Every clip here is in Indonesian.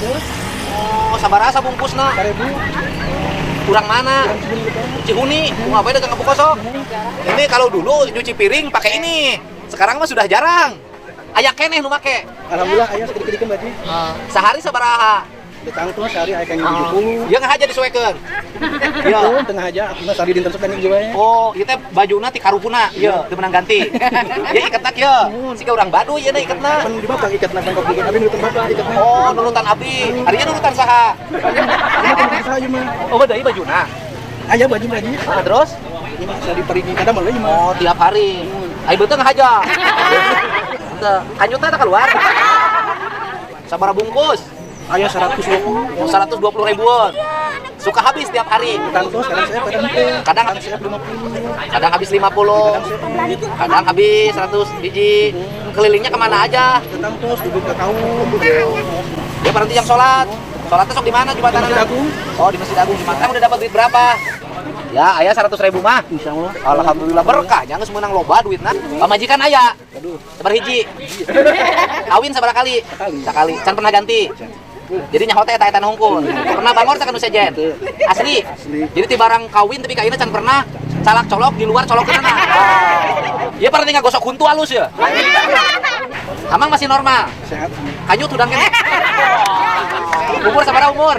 Oh, sabaraha bungkusna? 1.000. Kurang mana? Cihuni, ngapain dagang kapu kosong? Ini kalau dulu nyuci piring pakai ini. Sekarang mah sudah jarang. Aya keneh nu make. Alhamdulillah aya sedikit-sedikit Mbak Ji. Sehari sabaraha? Dekang tuh sehari aya kayaknya 70. Ieu ngahaja disesuaikeun. Iya, tengah aja aku mah sehari dinten sok penting jiwa ya. Oh, ieu teh bajuna ti karupuna. Ieu teu menang ganti. Ya iketna kieu. Siga urang Baduy ieu na iketna. Kan di bapak ikatna kan kopi abi nurutan bapak ikatna. Oh, nurutan abdi. Harinya nurutan saha? Ini kan bisa aja mah. Oh, beda ieu bajuna. Aya baju Mbak Ji. Terus? Ini bisa diperigi kadang malah mah. Oh, tiap hari. Ai beuteung ngahaja. Teu, kanyutna teh keluar. Sabaraha bungkus? Aya 120. 120 ribuan. Suka habis tiap hari. Tantos kadang saya kadang teh. Kadang saya 50. kadang habis 50. Kadang habis 100 biji. Kelilingnya kemana aja? Tantos duduk ke kaum. Dia berhenti jam sholat. Sholatnya sok di mana jembatan? Masjid Agung. Oh, di Masjid Agung. Jembatan udah dapat duit berapa? Ya, aya 100 ribu mah. Insyaallah. Alhamdulillah berkah. Jangan semenang loba duitna. Pamajikan aya. Sabar hiji. Kawin sabaraha kali? Sakali. Can pernah ganti. Jadi nyaho teh eta hungkul. Pernah bangor teh kan sejen. Asli. Jadi ti barang kawin tapi kaina can pernah calak colok di luar colok kana. Ieu pernah tinggal gosok kuntu halus ya. Amang masih normal. Sehat. Kanyu tudang kene. Umur sabaraha umur?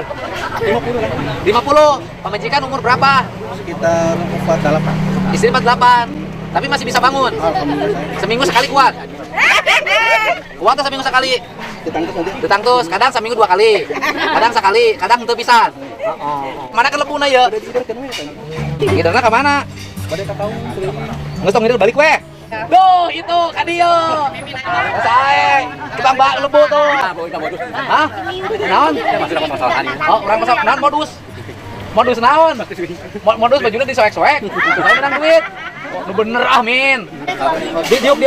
50. 50. Pamajikan umur berapa? Sekitar 48. Istri 48. Tapi masih bisa bangun. Alhamdulillah. Seminggu sekali kuat. Kuat tuh seminggu sekali. Ditangkap nanti. Ditangtus, kadang seminggu 2 kali. Kadang sekali, kadang henteu pisan. Mana ke lepuna ya? Udah diider kan we kan. Ngiderna ka mana? Bade ka kaum. Geus tong ngider balik we. Duh, itu ka dieu. Sae, kita mbak lebu tuh. Hah? Naon? Oh, urang masalah naon modus? Modus naon? Modus bajuna disoek-soek. Supaya menang duit. Nu bener ah, Min. Diuk.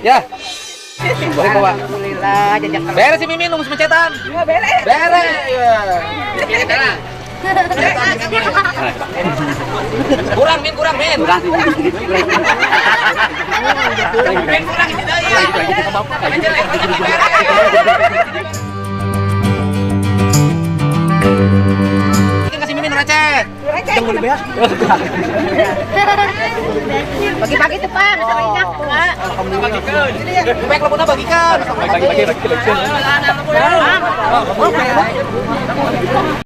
Ya. Boleh bawa. Alhamdulillah, jajak terus. Beres si Mimin nunggu mencetan. Ya, beres. Beres. Kurang Min. Min kurang ini dah ya. Kasih Mimin receh. Yang mau dibeas. Pagi-pagi tuh Pak, banyak Pak. Baik lepuna bagikan. Bagi.